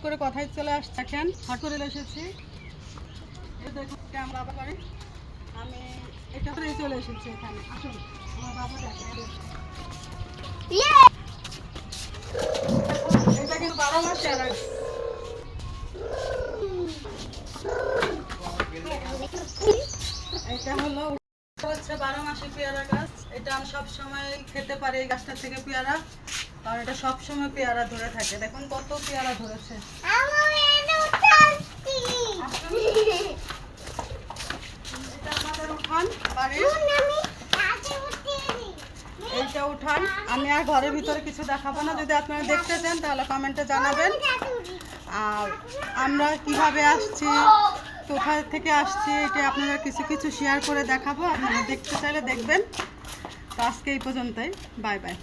করে কথাই চলে আসছে। দেখেন হট করে এসেছি, দেখুন ক্যামেরা করে আমি এটা করে চলে এসেছি এখানে। আসুন আমার বাবা দেখেন, এটা কিন্তু 12 মাস পেয়ারা। এটা হলো হচ্ছে 12 মাসি পেয়ারা গাছ। এটা আমি সব সময় খেতে পারি এই গাছটা থেকে পেয়ারা, কারণ এটা সব সময় পেয়ারা ধরে থাকে। দেখুন কত পেয়ারা ধরেছে। এটা আমাদের উঠান বাড়ির, এইটা উঠান। আমি আর ঘরের ভিতরে কিছু দেখাবো না, যদি আপনারা দেখতে চান তাহলে কমেন্টে জানাবেন। আর আমরা কিভাবে আসছি, কোথা থেকে আসছি, এটা আপনারা কিছু কিছু শেয়ার করে দেখাবো। আপনারা দেখতে চাইলে দেখবেন। তো আজকে এই পর্যন্তই, বাই বাই।